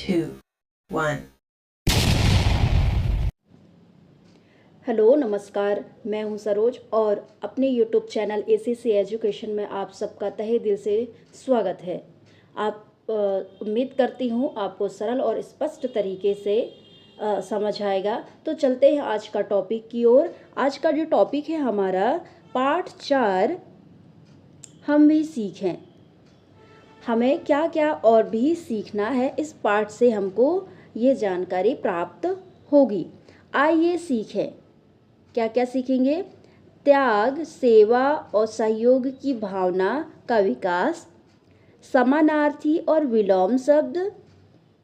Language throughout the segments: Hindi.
2, 1. हेलो नमस्कार, मैं हूं सरोज और अपने यूट्यूब चैनल एसीसी एजुकेशन में आप सबका तहे दिल से स्वागत है। आप उम्मीद करती हूं आपको सरल और स्पष्ट तरीके से समझ आएगा। तो चलते हैं आज का टॉपिक की ओर। आज का जो टॉपिक है हमारा पाठ 4, हम भी सीखें। हमें क्या क्या और भी सीखना है, इस पाठ से हमको ये जानकारी प्राप्त होगी। आइए सीखें। क्या क्या सीखेंगे? त्याग, सेवा और सहयोग की भावना का विकास, समानार्थी और विलोम शब्द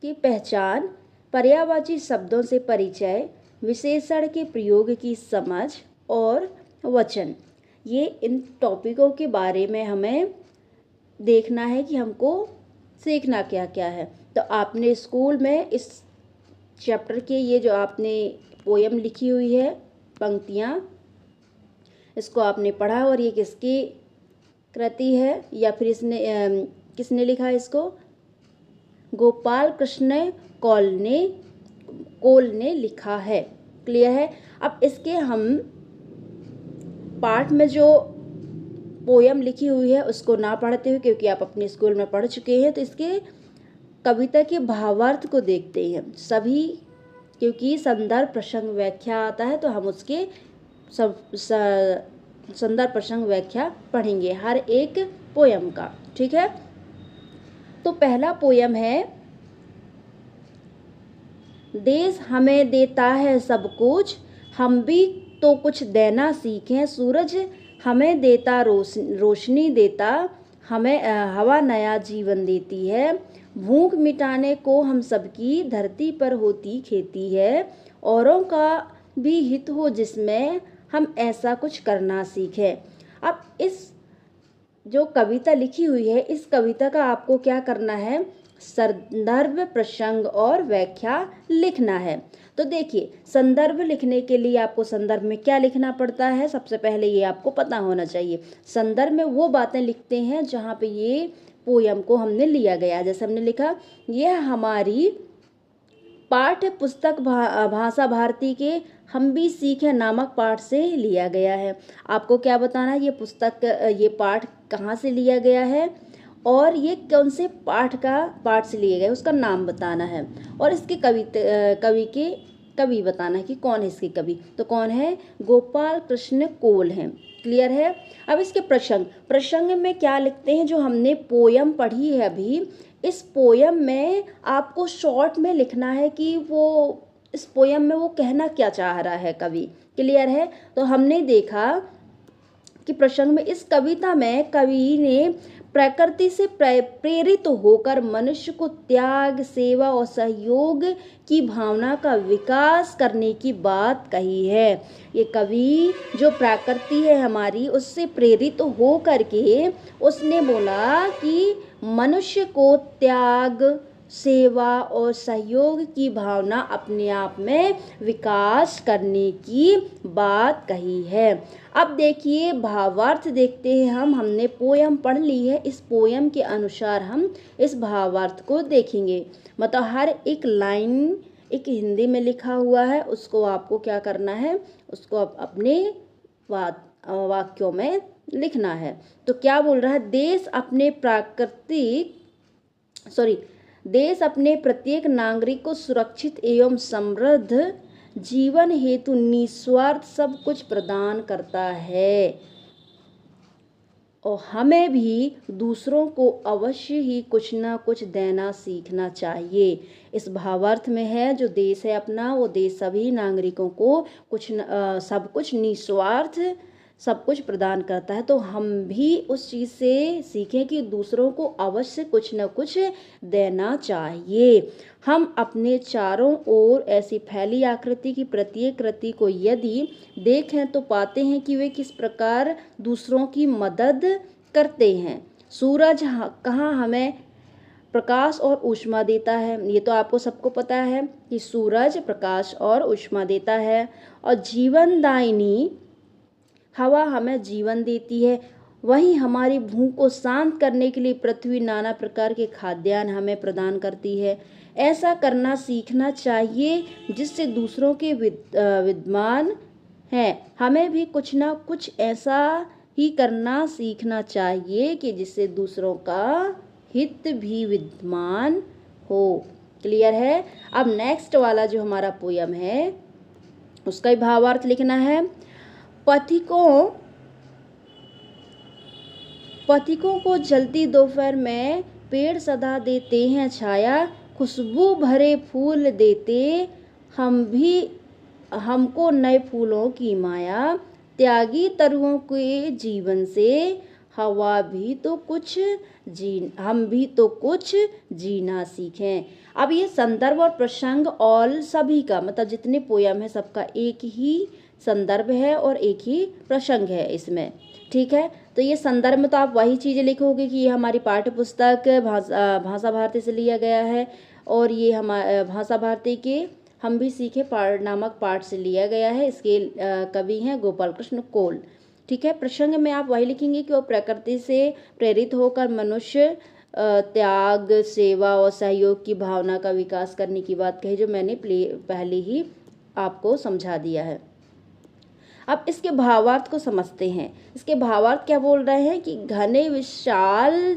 की पहचान, पर्यायवाची शब्दों से परिचय, विशेषण के प्रयोग की समझ और वचन। ये इन टॉपिकों के बारे में हमें देखना है कि हमको सीखना क्या क्या है। तो आपने स्कूल में इस चैप्टर के ये जो आपने पोयम लिखी हुई है, पंक्तियाँ, इसको आपने पढ़ा और ये किसकी कृति है या फिर इसने किसने लिखा है इसको? गोपाल कृष्ण कोल ने लिखा है। क्लियर है? अब इसके हम पाठ में जो पोयम लिखी हुई है उसको ना पढ़ते हुए, क्योंकि आप अपने स्कूल में पढ़ चुके हैं, तो इसके कविता के भावार्थ को देखते हैं सभी, क्योंकि संदर्भ प्रसंग व्याख्या आता है तो हम उसके संदर्भ प्रसंग व्याख्या पढ़ेंगे हर एक पोयम का। ठीक है? तो पहला पोयम है, देश हमें देता है सब कुछ, हम भी तो कुछ देना सीखें। सूरज हमें देता रोशनी देता, हमें हवा नया जीवन देती है। भूख मिटाने को हम सबकी धरती पर होती खेती है। औरों का भी हित हो जिसमें हम ऐसा कुछ करना सीखें। अब इस जो कविता लिखी हुई है, इस कविता का आपको क्या करना है? संदर्भ, प्रसंग और व्याख्या लिखना है। तो देखिए, संदर्भ लिखने के लिए आपको संदर्भ में क्या लिखना पड़ता है, सबसे पहले ये आपको पता होना चाहिए। संदर्भ में वो बातें लिखते हैं जहाँ पे ये पोयम को हमने लिया गया। जैसे हमने लिखा, यह हमारी पाठ्य पुस्तक भाषा भारती के हम भी सीखें नामक पाठ से लिया गया है। आपको क्या बताना है? ये पाठ कहाँ से लिया गया है और ये कौन से पाठ से लिया गया है, उसका नाम बताना है। और इसके कवि बताना है कि कौन है इसके कवि। तो कौन है? गोपाल कृष्ण कोल हैं। क्लियर है? अब इसके प्रसंग में क्या लिखते हैं? जो हमने पोयम पढ़ी है अभी, इस पोयम में आपको शॉर्ट में लिखना है कि वो इस पोयम में वो कहना क्या चाह रहा है कवि। क्लियर है? तो हमने देखा कि प्रसंग में, इस कविता में कवि ने प्रकृति से प्रेरित होकर मनुष्य को त्याग, सेवा और सहयोग की भावना का विकास करने की बात कही है। ये कवि जो प्रकृति है हमारी, उससे प्रेरित हो करके उसने बोला कि मनुष्य को त्याग, सेवा और सहयोग की भावना अपने आप में विकास करने की बात कही है। अब देखिए भावार्थ देखते हैं हमने पोयम पढ़ ली है, इस पोयम के अनुसार हम इस भावार्थ को देखेंगे। मतलब हर एक लाइन एक हिंदी में लिखा हुआ है, उसको आपको क्या करना है? उसको अपने वाक्यों में लिखना है। तो क्या बोल रहा है? देश अपने प्रत्येक नागरिक को सुरक्षित एवं समृद्ध जीवन हेतु निस्वार्थ सब कुछ प्रदान करता है और हमें भी दूसरों को अवश्य ही कुछ ना कुछ देना सीखना चाहिए। इस भावार्थ में है, जो देश है अपना, वो देश सभी नागरिकों को सब कुछ निस्वार्थ सब कुछ प्रदान करता है। तो हम भी उस चीज़ से सीखें कि दूसरों को अवश्य कुछ न कुछ देना चाहिए। हम अपने चारों ओर ऐसी फैली आकृति की प्रत्येक कृति को यदि देखें तो पाते हैं कि वे किस प्रकार दूसरों की मदद करते हैं। सूरज कहाँ हमें प्रकाश और ऊष्मा देता है, ये तो आपको सबको पता है कि सूरज प्रकाश और ऊष्मा देता है। और जीवनदायिनी हवा हमें जीवन देती है। वहीं हमारी भूख को शांत करने के लिए पृथ्वी नाना प्रकार के खाद्यान्न हमें प्रदान करती है। ऐसा करना सीखना चाहिए जिससे दूसरों के विद्वान हैं। हमें भी कुछ ना कुछ ऐसा ही करना सीखना चाहिए कि जिससे दूसरों का हित भी विद्यमान हो। क्लियर है। अब नेक्स्ट वाला जो हमारा पोयम है उसका ही भावार्थ लिखना है। पथिकों को जलती दोपहर में पेड़ सदा देते हैं छाया, खुशबू भरे फूल देते हमको नए फूलों की माया, त्यागी तरुओं के जीवन से हम भी तो कुछ जीना सीखें। अब ये संदर्भ और प्रसंग और सभी का मतलब जितने पोयम है सबका एक ही संदर्भ है और एक ही प्रसंग है इसमें। ठीक है, तो ये संदर्भ में तो आप वही चीज़ें लिखोगे कि ये हमारी पाठ्य पुस्तक भाषा भारती से लिया गया है और ये हमारे भाषा भारती के हम भी सीखे नामक पाठ से लिया गया है। इसके कवि हैं गोपाल कृष्ण कोल। ठीक है, प्रसंग में आप वही लिखेंगे कि वो प्रकृति से प्रेरित होकर मनुष्य त्याग, सेवा और सहयोग की भावना का विकास करने की बात कही, जो मैंने पहले ही आपको समझा दिया है। अब इसके भावार्थ को समझते हैं। इसके भावार्थ क्या बोल रहे हैं कि घने विशाल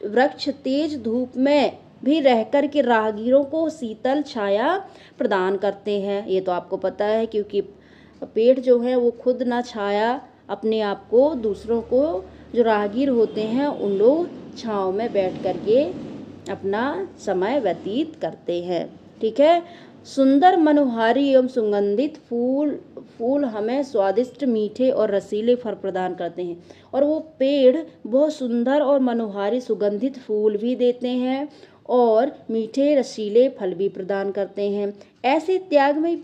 वृक्ष तेज धूप में भी रहकर के राहगीरों को शीतल छाया प्रदान करते हैं। ये तो आपको पता है, क्योंकि पेड़ जो है वो खुद ना छाया अपने आप को, दूसरों को जो राहगीर होते हैं उन लोग छाँव में बैठ करके अपना समय व्यतीत करते हैं। ठीक है, सुंदर मनोहारी एवं सुगंधित फूल हमें स्वादिष्ट मीठे और रसीले फल प्रदान करते हैं। और वो पेड़ बहुत सुंदर और मनोहारी सुगंधित फूल भी देते हैं और मीठे रसीले फल भी प्रदान करते हैं। ऐसे त्यागमयी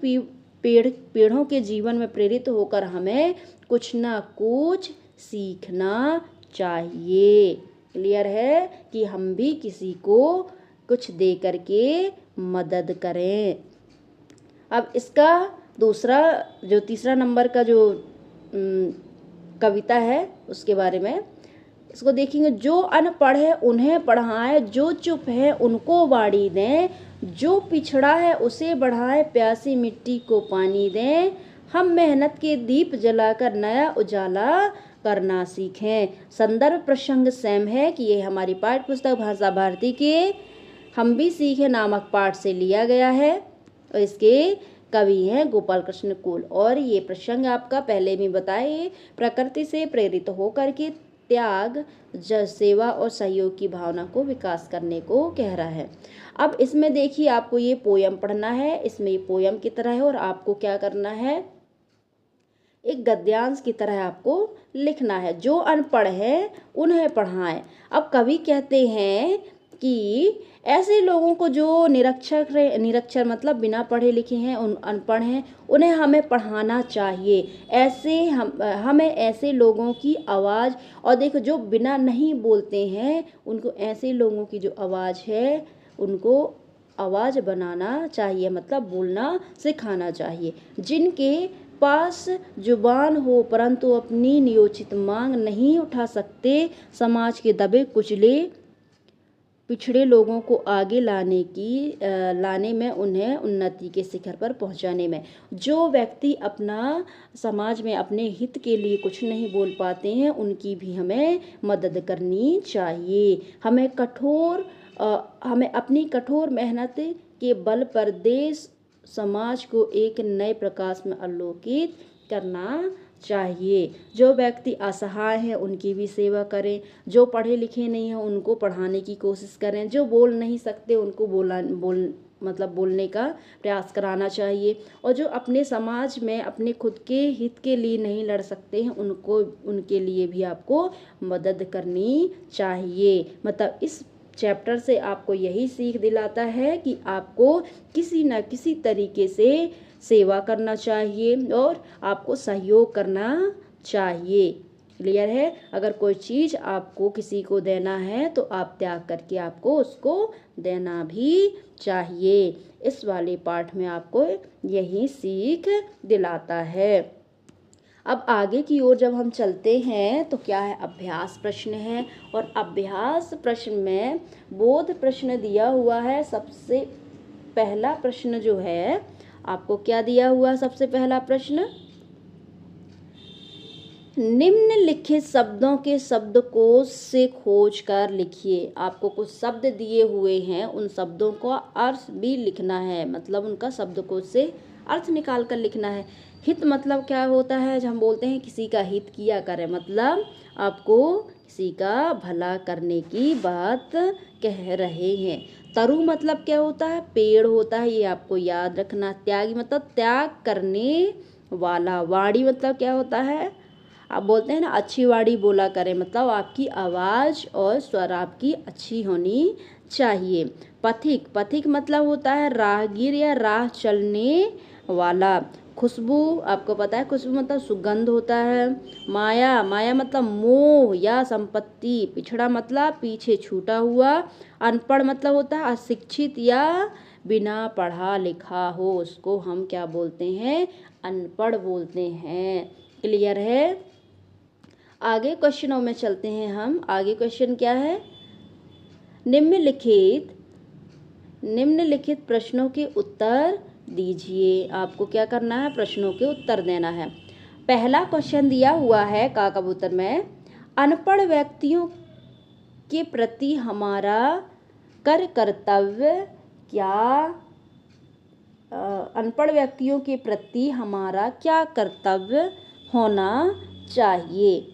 पेड़ों के जीवन में प्रेरित होकर हमें कुछ ना कुछ सीखना चाहिए। क्लियर है कि हम भी किसी को कुछ दे करके मदद करें। अब इसका तीसरा नंबर का जो कविता है उसके बारे में इसको देखेंगे। जो अनपढ़ है उन्हें पढ़ाएं, जो चुप है उनको वाणी दें, जो पिछड़ा है उसे बढ़ाएं, प्यासी मिट्टी को पानी दें, हम मेहनत के दीप जलाकर नया उजाला करना सीखें। संदर्भ प्रसंग सेम है कि ये हमारी पाठ्य पुस्तक भाषा भारती के हम भी सीखे नामक पाठ से लिया गया है और इसके कवि हैं गोपाल कृष्ण कोल। और ये प्रसंग आपका पहले भी बताए, प्रकृति से प्रेरित होकर के त्याग, सेवा और सहयोग की भावना को विकास करने को कह रहा है। अब इसमें देखिए आपको ये पोयम पढ़ना है, इसमें ये पोयम की तरह है और आपको क्या करना है, एक गद्यांश की तरह आपको लिखना है। जो अनपढ़ है उन्हें पढ़ाएं। अब कवि कहते हैं कि ऐसे लोगों को जो निरक्षर मतलब बिना पढ़े लिखे हैं, अनपढ़ हैं, उन्हें हमें पढ़ाना चाहिए। हमें ऐसे लोगों की आवाज़, और देखो जो बिना नहीं बोलते हैं उनको ऐसे लोगों की जो आवाज़ है उनको आवाज़ बनाना चाहिए, मतलब बोलना सिखाना चाहिए। जिनके पास जुबान हो परंतु अपनी नियोजित मांग नहीं उठा सकते, समाज के दबे कुचले पिछड़े लोगों को आगे लाने में, उन्हें उन्नति के शिखर पर पहुंचाने में। जो व्यक्ति अपना समाज में अपने हित के लिए कुछ नहीं बोल पाते हैं उनकी भी हमें मदद करनी चाहिए। हमें अपनी कठोर मेहनत के बल पर देश समाज को एक नए प्रकाश में आलोकित करना चाहिए। जो व्यक्ति असहाय हैं उनकी भी सेवा करें, जो पढ़े लिखे नहीं हैं उनको पढ़ाने की कोशिश करें, जो बोल नहीं सकते उनको बोलने का प्रयास कराना चाहिए, और जो अपने समाज में अपने खुद के हित के लिए नहीं लड़ सकते हैं उनके लिए भी आपको मदद करनी चाहिए। मतलब इस चैप्टर से आपको यही सीख दिलाता है कि आपको किसी न किसी तरीके से सेवा करना चाहिए और आपको सहयोग करना चाहिए। क्लियर है। अगर कोई चीज़ आपको किसी को देना है तो आप त्याग करके आपको उसको देना भी चाहिए। इस वाले पाठ में आपको यही सीख दिलाता है। अब आगे की ओर जब हम चलते हैं तो क्या है, अभ्यास प्रश्न है। और अभ्यास प्रश्न में बोध प्रश्न दिया हुआ है। सबसे पहला प्रश्न जो है आपको क्या दिया हुआ, सबसे पहला प्रश्न, निम्नलिखित शब्दों के शब्दकोश से खोज कर लिखिए। आपको कुछ शब्द दिए हुए हैं, उन शब्दों का अर्थ भी लिखना है, मतलब उनका शब्दकोश से अर्थ निकाल कर लिखना है। हित मतलब क्या होता है, जब हम बोलते हैं किसी का हित किया करें, मतलब आपको किसी का भला करने की बात कह रहे हैं। तरु मतलब क्या होता है, पेड़ होता है, ये आपको याद रखना। त्यागी मतलब त्याग करने वाला। वाणी मतलब क्या होता है, आप बोलते हैं ना अच्छी वाणी बोला करें, मतलब आपकी आवाज़ और स्वर आपकी अच्छी होनी चाहिए। पथिक, पथिक मतलब होता है राहगीर या राह चलने वाला। खुशबू, आपको पता है खुशबू मतलब सुगंध होता है। माया, माया मतलब मोह या संपत्ति। पिछड़ा मतलब पीछे छूटा हुआ। अनपढ़ मतलब होता है अशिक्षित या बिना पढ़ा लिखा हो, उसको हम क्या बोलते हैं, अनपढ़ बोलते हैं। क्लियर है। आगे क्वेश्चनों में चलते हैं हम। आगे क्वेश्चन क्या है, निम्नलिखित प्रश्नों के उत्तर दीजिए। आपको क्या करना है, प्रश्नों के उत्तर देना है। पहला क्वेश्चन दिया हुआ है का कबूतर में, अनपढ़ व्यक्तियों के प्रति हमारा कर कर्तव्य क्या, अनपढ़ व्यक्तियों के प्रति हमारा क्या कर्तव्य होना चाहिए।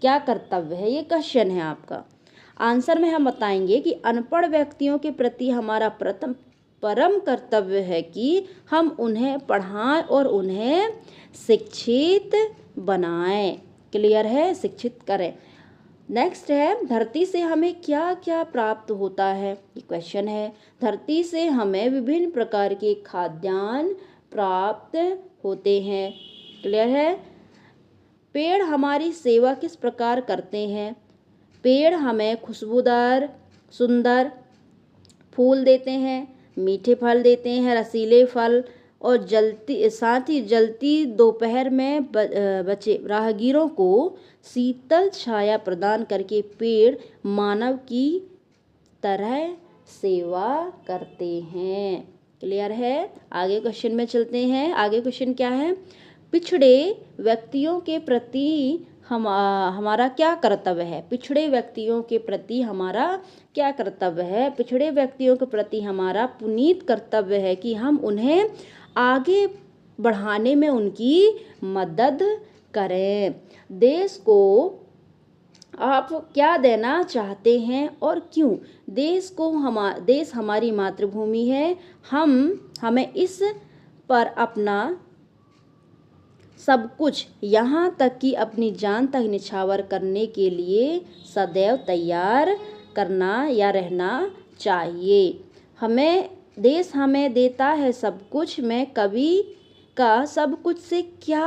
क्या कर्तव्य है, ये क्वेश्चन है आपका। आंसर में हम बताएंगे कि अनपढ़ व्यक्तियों के प्रति हमारा परम कर्तव्य है कि हम उन्हें पढ़ाएं और उन्हें शिक्षित बनाएं। क्लियर है, शिक्षित करें। नेक्स्ट है, धरती से हमें क्या क्या प्राप्त होता है, ये क्वेश्चन है। धरती से हमें विभिन्न प्रकार के खाद्यान्न प्राप्त होते हैं। क्लियर है। पेड़ हमारी सेवा किस प्रकार करते हैं, पेड़ हमें खुशबूदार सुंदर फूल देते हैं, मीठे फल देते हैं, रसीले फल, और साथ ही जलती दोपहर में बचे राहगीरों को शीतल छाया प्रदान करके पेड़ मानव की तरह सेवा करते हैं। क्लियर है। आगे क्वेश्चन में चलते हैं। आगे क्वेश्चन क्या है, पिछड़े व्यक्तियों के प्रति हमारा क्या कर्तव्य है। पिछड़े व्यक्तियों के प्रति हमारा क्या कर्तव्य है, पिछड़े व्यक्तियों के प्रति हमारा पुनीत कर्तव्य है कि हम उन्हें आगे बढ़ाने में उनकी मदद करें। देश को आप क्या देना चाहते हैं और क्यों। देश हमारी मातृभूमि है। हमें इस पर अपना सब कुछ, यहाँ तक कि अपनी जान तक निछावर करने के लिए सदैव तैयार करना या रहना चाहिए। देश हमें देता है सब कुछ, मैं कवि का सब कुछ से क्या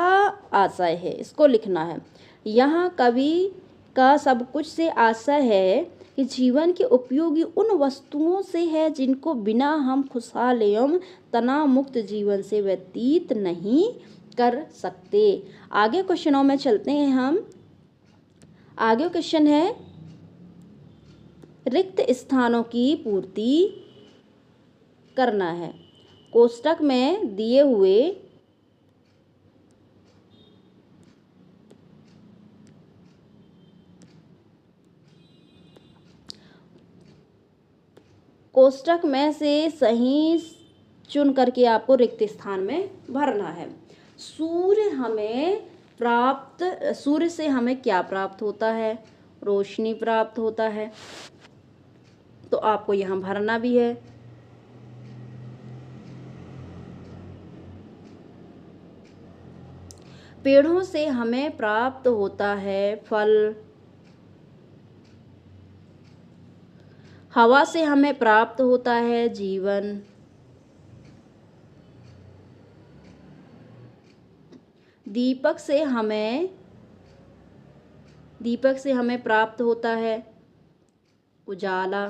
आशय है, इसको लिखना है। यहाँ कवि का सब कुछ से आशय है कि जीवन के उपयोगी उन वस्तुओं से है जिनको बिना हम खुशहाल एवं तनाव मुक्त जीवन से व्यतीत नहीं कर सकते। आगे क्वेश्चनों में चलते हैं हम। आगे क्वेश्चन है, रिक्त स्थानों की पूर्ति करना है। कोष्टक में दिए हुए कोष्टक में से सही चुन करके आपको रिक्त स्थान में भरना है। सूर्य से हमें क्या प्राप्त होता है, रोशनी प्राप्त होता है, तो आपको यहाँ भरना भी है। पेड़ों से हमें प्राप्त होता है फल, हवा से हमें प्राप्त होता है जीवन, दीपक से हमें प्राप्त होता है उजाला,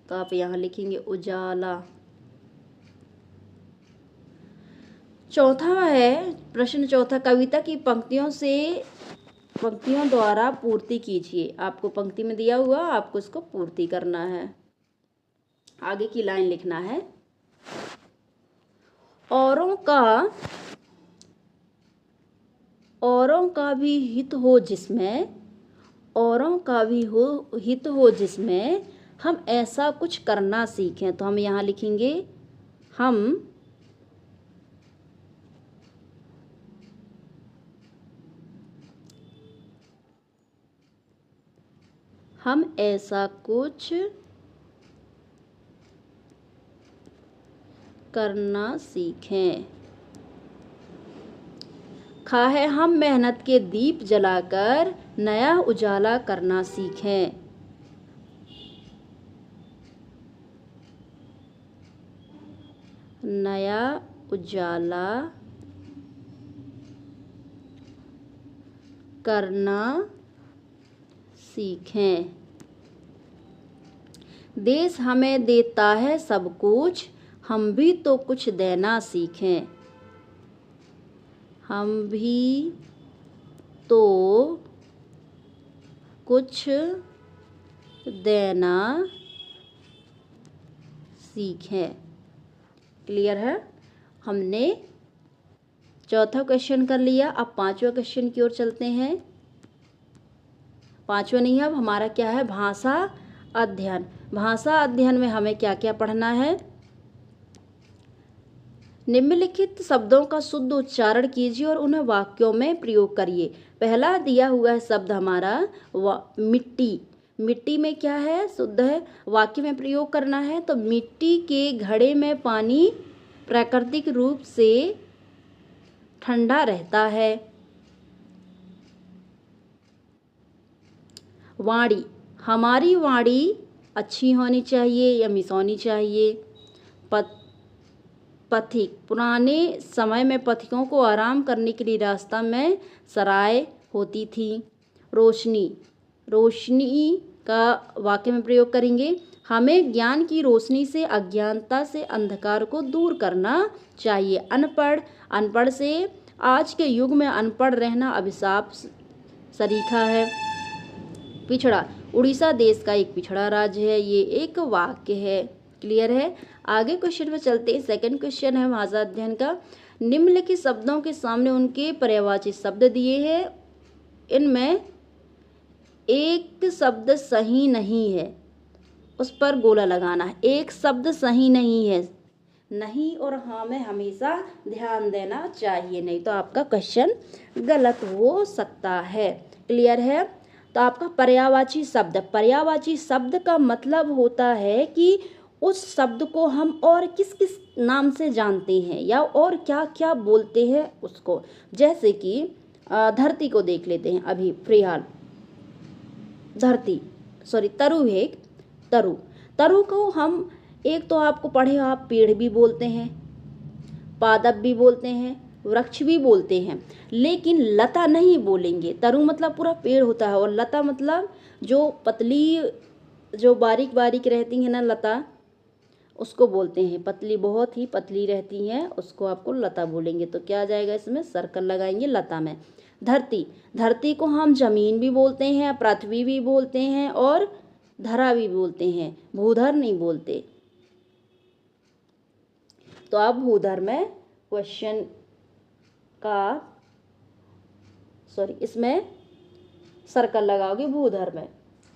तो आप यहाँ लिखेंगे उजाला। चौथा है प्रश्न चौथा, कविता की पंक्तियों द्वारा पूर्ति कीजिए। आपको पंक्ति में दिया हुआ, आपको इसको पूर्ति करना है। आगे की लाइन लिखना है, औरों का भी हित हो जिसमें, औरों का भी हित हो जिसमें हम ऐसा कुछ करना सीखें। तो हम यहाँ लिखेंगे हम ऐसा कुछ करना सीखें। खा है, हम मेहनत के दीप जलाकर नया उजाला करना सीखें। नया उजाला करना सीखें। देश हमें देता है सब कुछ, हम भी तो कुछ देना सीखें। हम भी तो कुछ देना सीखें। क्लियर है? हमने चौथा क्वेश्चन कर लिया। अब पांचवा क्वेश्चन की ओर चलते हैं। पांचवा नहीं, अब हमारा क्या है, भाषा अध्ययन। भाषा अध्ययन में हमें क्या क्या पढ़ना है। निम्नलिखित शब्दों का शुद्ध उच्चारण कीजिए और उन्हें वाक्यों में प्रयोग करिए। पहला दिया हुआ है शब्द हमारा मिट्टी। मिट्टी में क्या है, शुद्ध है, वाक्य में प्रयोग करना है। तो मिट्टी के घड़े में पानी प्राकृतिक रूप से ठंडा रहता है। वाणी, हमारी वाणी अच्छी होनी चाहिए या मिस होनी चाहिए। पथिक, पुराने समय में पथिकों को आराम करने के लिए रास्ता में सराय होती थी। रोशनी, रोशनी का वाक्य में प्रयोग करेंगे। हमें ज्ञान की रोशनी से अज्ञानता से अंधकार को दूर करना चाहिए। अनपढ़, अनपढ़ से आज के युग में अनपढ़ रहना अभिशाप सरीखा है। पिछड़ा, उड़ीसा देश का एक पिछड़ा राज्य है। ये एक वाक्य है। क्लियर है? आगे क्वेश्चन में चलते हैं। सेकंड क्वेश्चन है भाषा अध्ययन का। निम्नलिखित शब्दों के सामने उनके पर्यायवाची शब्द दिए हैं, इनमें एक शब्द सही नहीं है, उस पर गोला लगाना है। एक शब्द सही नहीं है, नहीं और हाँ में हमेशा ध्यान देना चाहिए, नहीं तो आपका क्वेश्चन गलत हो सकता है। क्लियर है? तो आपका पर्यायवाची शब्द, पर्यायवाची शब्द का मतलब होता है कि उस शब्द को हम और किस किस नाम से जानते हैं या और क्या क्या बोलते हैं उसको। जैसे कि धरती को देख लेते हैं अभी फिलहाल। धरती, सॉरी, तरु है एक, तरु। तरु को हम एक तो आपको पढ़े आप पेड़ भी बोलते हैं, पादप भी बोलते हैं, वृक्ष भी बोलते हैं, लेकिन लता नहीं बोलेंगे। तरु मतलब पूरा पेड़ होता है और लता मतलब जो पतली, जो बारीक बारीक रहती है ना लता, उसको बोलते हैं। पतली, बहुत ही पतली रहती हैं, उसको आपको लता बोलेंगे। तो क्या आ जाएगा, इसमें सर्कल लगाएंगे लता में। धरती, धरती को हम जमीन भी बोलते हैं, पृथ्वी भी बोलते हैं और धरा भी बोलते हैं, भूधर नहीं बोलते। तो अब भूधर में क्वेश्चन का, सॉरी, इसमें सर्कल लगाओगे भूधर में।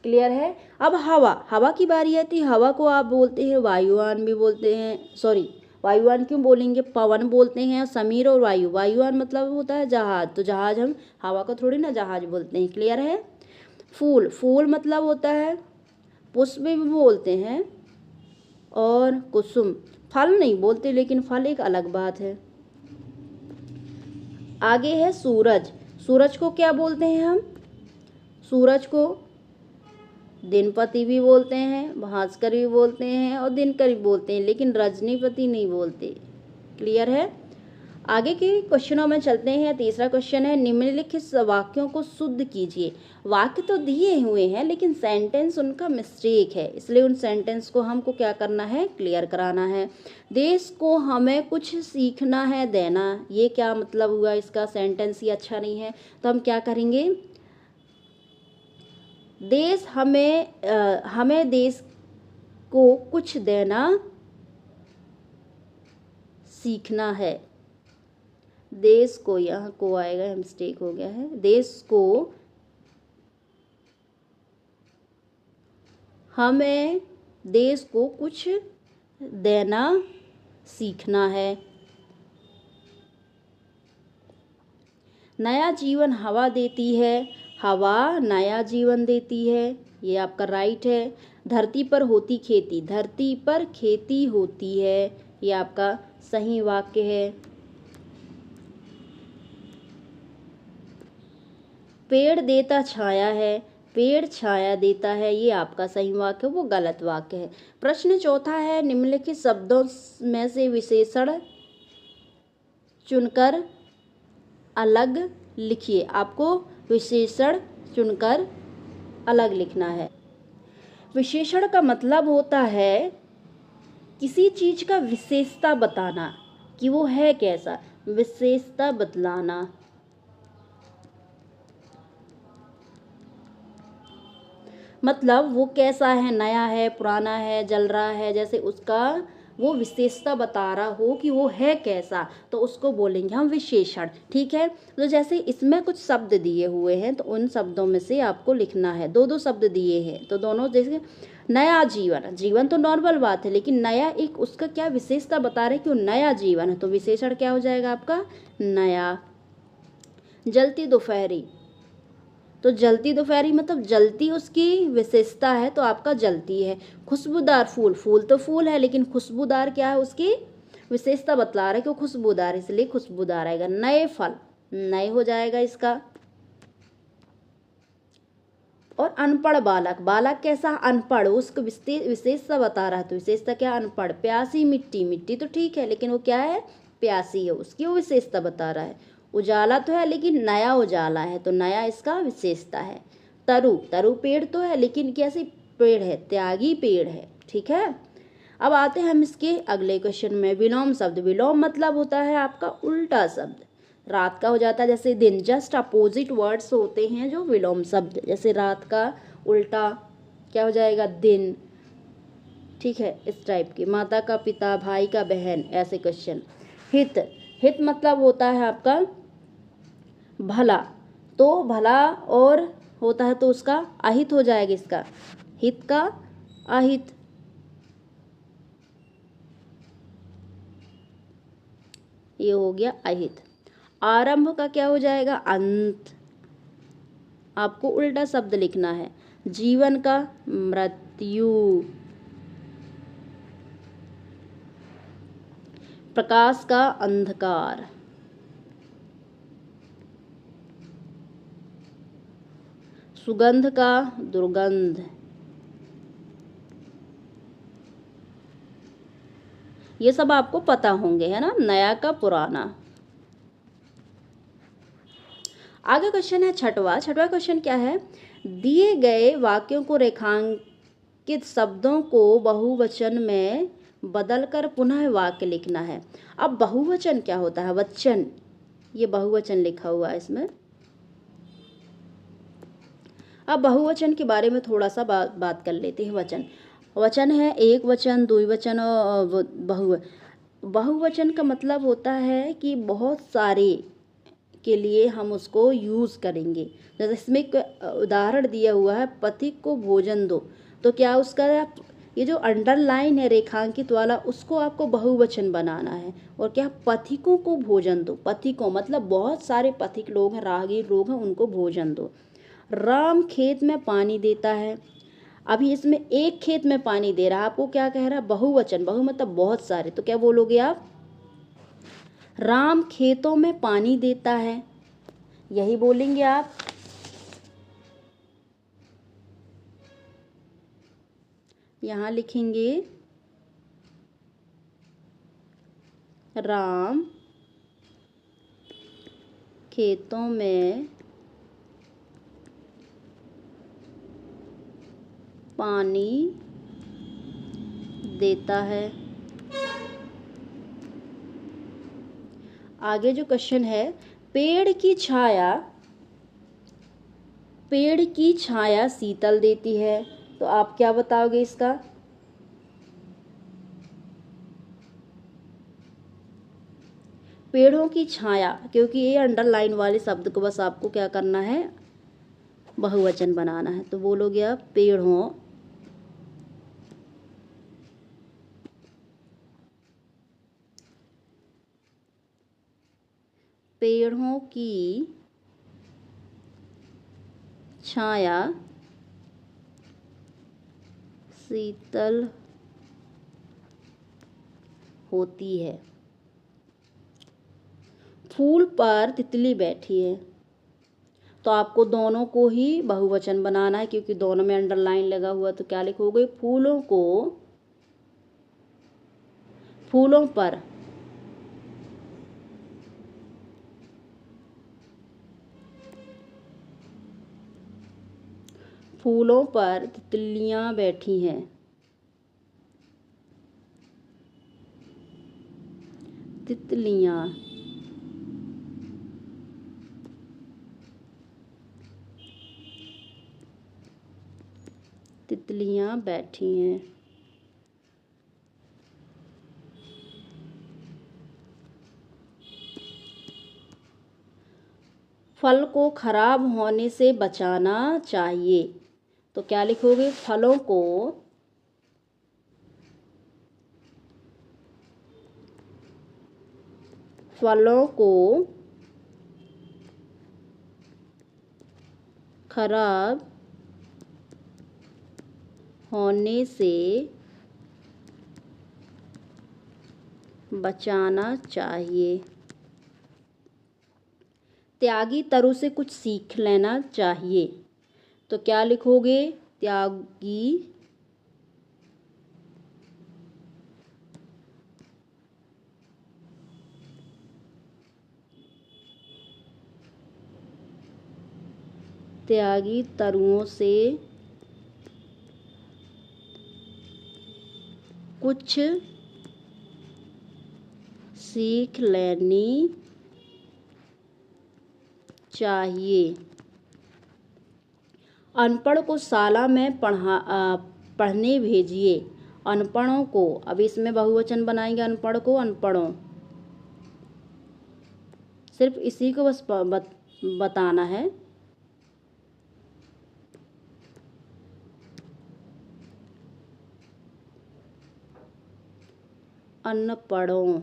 क्लियर है? अब हवा, हवा की बारी आती है। हवा को आप बोलते हैं वायुयान भी बोलते हैं, सॉरी, वायुयान क्यों बोलेंगे, पवन बोलते हैं। समीर और वायु, वायुयान मतलब होता है जहाज, तो जहाज हम हवा को थोड़ी ना जहाज बोलते हैं। क्लियर है? फूल, फूल मतलब होता है पुष्प भी बोलते हैं। और कुसुम, फल नहीं बोलते, लेकिन फल एक अलग बात है। आगे है सूरज। सूरज को क्या बोलते हैं हम? सूरज को दिनपति भी बोलते हैं, भास्कर भी बोलते हैं और दिनकर भी बोलते हैं, लेकिन रजनीपति नहीं बोलते। क्लियर है? आगे के क्वेश्चनों में चलते हैं। तीसरा क्वेश्चन है, निम्नलिखित वाक्यों को शुद्ध कीजिए। वाक्य तो दिए हुए हैं लेकिन सेंटेंस उनका मिस्टेक है, इसलिए उन सेंटेंस को हमको क्या करना है, क्लियर कराना है। देश को हमें कुछ सीखना है देना, ये क्या मतलब हुआ, इसका सेंटेंस ही अच्छा नहीं है। तो हम क्या करेंगे, देश हमें देश को कुछ देना सीखना है। देश को, यहाँ को आएगा, मिस्टेक हो गया है। देश को हमें देश को कुछ देना सीखना है। नया जीवन हवा देती है, हवा नया जीवन देती है, ये आपका राइट है। धरती पर होती खेती, धरती पर खेती होती है, ये आपका सही वाक्य है। पेड़ देता छाया है, पेड़ छाया देता है, ये आपका सही वाक्य है, वो गलत वाक्य है। प्रश्न चौथा है, निम्नलिखित शब्दों में से विशेषण चुनकर अलग लिखिए। आपको विशेषण चुनकर अलग लिखना है। विशेषण का मतलब होता है किसी चीज का विशेषता बताना कि वो है कैसा, विशेषता बतलाना। मतलब वो कैसा है, नया है, पुराना है, जल रहा है, जैसे उसका वो विशेषता बता रहा हो कि वो है कैसा, तो उसको बोलेंगे हम विशेषण। ठीक है, तो जैसे इसमें कुछ शब्द दिए हुए हैं तो उन शब्दों में से आपको लिखना है। दो शब्द दिए हैं तो दोनों, जैसे नया जीवन, जीवन तो नॉर्मल बात है, लेकिन नया एक उसका क्या विशेषता बता रहे कि वो नया जीवन है, तो विशेषण क्या हो जाएगा आपका, नया। जलती दोपहरी, तो जलती दोपहरी मतलब जलती उसकी विशेषता है, तो आपका जलती है। खुशबूदार फूल, फूल तो फूल है लेकिन खुशबूदार क्या है, उसकी विशेषता बतला रहा है कि वो खुशबूदार है, इसलिए खुशबूदार आएगा। नए फल, नए हो जाएगा इसका। और अनपढ़ बालक, बालक कैसा, अनपढ़, उसको विशेषता बता रहा है, तो विशेषता क्या, अनपढ़। प्यासी मिट्टी, मिट्टी तो ठीक है लेकिन वो क्या है, प्यासी है, उसकी वो विशेषता बता रहा है। उजाला तो है लेकिन नया उजाला है, तो नया इसका विशेषता है। तरु, तरु पेड़ तो है लेकिन कैसी पेड़ है, त्यागी पेड़ है। ठीक है, अब आते हैं हम इसके अगले क्वेश्चन में। विलोम शब्द, विलोम मतलब होता है आपका उल्टा शब्द। रात का हो जाता है जैसे दिन, जस्ट अपोजिट वर्ड्स होते हैं जो विलोम शब्द, जैसे रात का उल्टा क्या हो जाएगा, दिन। ठीक है, इस टाइप की। माता का पिता, भाई का बहन, ऐसे क्वेश्चन। हित, हित मतलब होता है आपका भला, तो भला और होता है तो उसका अहित हो जाएगा, इसका हित का अहित। ये हो गया अहित। आरंभ का क्या हो जाएगा, अंत। आपको उल्टा शब्द लिखना है। जीवन का मृत्यु। प्रकाश का अंधकार। सुगंध का दुर्गंध। ये सब आपको पता होंगे, है ना, नया का पुराना। आगे क्वेश्चन है छठवां क्वेश्चन क्या है, दिए गए वाक्यों को रेखांकित शब्दों को बहुवचन में बदलकर पुनः वाक्य लिखना है। अब बहुवचन क्या होता है, वचन, ये बहुवचन लिखा हुआ है इसमें। अब बहुवचन के बारे में थोड़ा सा बात कर लेते हैं। वचन, वचन है एक वचन, द्विवचन और बहुवचन का मतलब होता है कि बहुत सारे के लिए हम उसको यूज़ करेंगे। जैसे इसमें एक उदाहरण दिया हुआ है, पथिक को भोजन दो, तो क्या उसका ये जो अंडरलाइन है रेखांकित वाला, उसको आपको बहुवचन बनाना है। और क्या, पथिकों को भोजन दो, पथिकों मतलब बहुत सारे पथिक लोग हैं, राहगीर लोग हैं, उनको भोजन दो। राम खेत में पानी देता है, अभी इसमें एक खेत में पानी दे रहा है, आपको क्या कह रहा है, बहुवचन, बहु मतलब बहुत सारे, तो क्या बोलोगे आप, राम खेतों में पानी देता है, यही बोलेंगे आप। यहां लिखेंगे राम खेतों में पानी देता है। आगे जो क्वेश्चन है, पेड़ की छाया शीतल देती है, तो आप क्या बताओगे इसका? पेड़ों की छाया, क्योंकि ये अंडरलाइन वाले शब्द को बस आपको क्या करना है, बहुवचन बनाना है। तो बोलोगे आप पेड़ों की छाया शीतल होती है। फूल पर तितली बैठी है, तो आपको दोनों को ही बहुवचन बनाना है, क्योंकि दोनों में अंडरलाइन लगा हुआ। तो क्या लिखोगे? फूलों पर तितलियां बैठी हैं। तितलियां बैठी हैं। फल को खराब होने से बचाना चाहिए, तो क्या लिखोगे? फलों को खराब होने से बचाना चाहिए। त्यागी तरु से कुछ सीख लेना चाहिए, तो क्या लिखोगे? त्यागी तरुओं से कुछ सीख लेनी चाहिए। अनपढ़ को शाला में पढ़ने भेजिए। अनपढ़ों को, अब इसमें बहुवचन बनाएंगे अनपढ़ को, अनपढ़ों, सिर्फ इसी को बस बताना है। अनपढ़ों,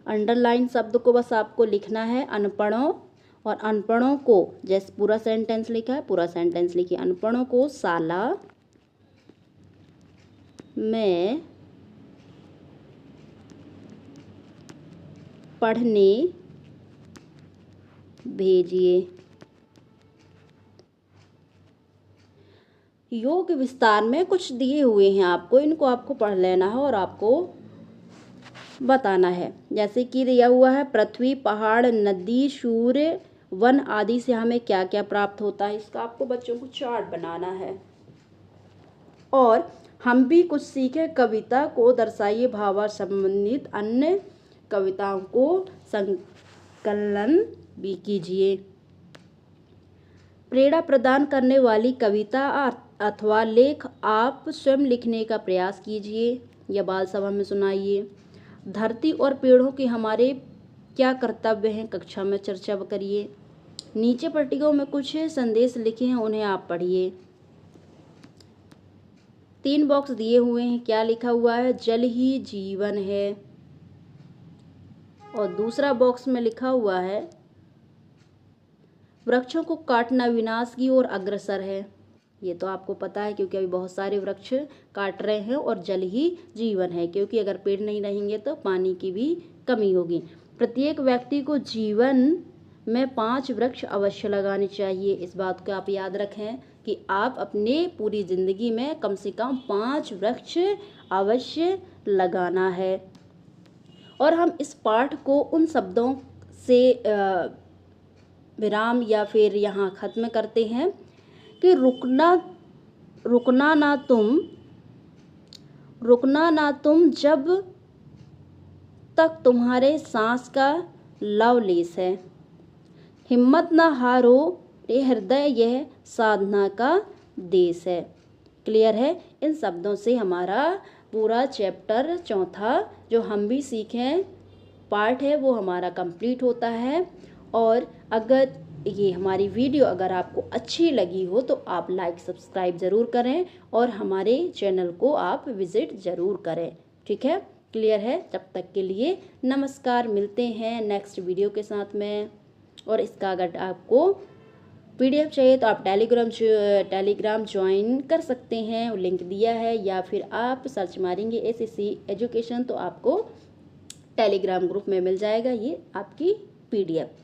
अंडरलाइन शब्द को बस आपको लिखना है अनपढ़ों, और अनपढ़ों को, जैसे पूरा सेंटेंस लिखा है पूरा सेंटेंस लिखिए। अनपढ़ों को शाला में पढ़ने भेजिए। योग विस्तार में कुछ दिए हुए हैं आपको, इनको आपको पढ़ लेना है और आपको बताना है। जैसे कि दिया हुआ है, पृथ्वी, पहाड़, नदी, सूर्य, वन आदि से हमें क्या क्या प्राप्त होता है, इसका आपको बच्चों को चार्ट बनाना है। और हम भी कुछ सीखे कविता को दर्शाइए, भाव संबंधित अन्य कविताओं को संकलन भी कीजिए। प्रेरणा प्रदान करने वाली कविता अथवा लेख आप स्वयं लिखने का प्रयास कीजिए या बाल सभा में सुनाइए। धरती और पेड़ों के हमारे क्या कर्तव्य हैं, कक्षा में चर्चा करिए। नीचे पट्टिकाओं में कुछ संदेश लिखे हैं, उन्हें आप पढ़िए। 3 बॉक्स दिए हुए हैं, क्या लिखा हुआ है? जल ही जीवन है। और दूसरा बॉक्स में लिखा हुआ है, वृक्षों को काटना विनाश की ओर अग्रसर है। ये तो आपको पता है, क्योंकि अभी बहुत सारे वृक्ष काट रहे हैं। और जल ही जीवन है, क्योंकि अगर पेड़ नहीं रहेंगे तो पानी की भी कमी होगी। प्रत्येक व्यक्ति को जीवन में 5 वृक्ष अवश्य लगाने चाहिए। इस बात को आप याद रखें कि आप अपने पूरी ज़िंदगी में कम से कम 5 वृक्ष अवश्य लगाना है। और हम इस पाठ को उन शब्दों से विराम या फिर यहाँ ख़त्म करते हैं कि रुकना ना तुम जब तक तुम्हारे सांस का लवलेश है। हिम्मत ना हारो रे हृदय, यह साधना का देश है। क्लियर है? इन शब्दों से हमारा पूरा चैप्टर 4 जो हम भी सीखें पार्ट है वो हमारा कंप्लीट होता है। और अगर ये हमारी वीडियो अगर आपको अच्छी लगी हो तो आप लाइक सब्सक्राइब ज़रूर करें और हमारे चैनल को आप विज़िट ज़रूर करें। ठीक है? क्लियर है? तब तक के लिए नमस्कार। मिलते हैं नेक्स्ट वीडियो के साथ में। और इसका अगर आपको PDF चाहिए तो आप टेलीग्राम ज्वाइन कर सकते हैं, लिंक दिया है, या फिर आप सर्च मारेंगे SSC एजुकेशन तो आपको टेलीग्राम ग्रुप में मिल जाएगा ये आपकी PDF।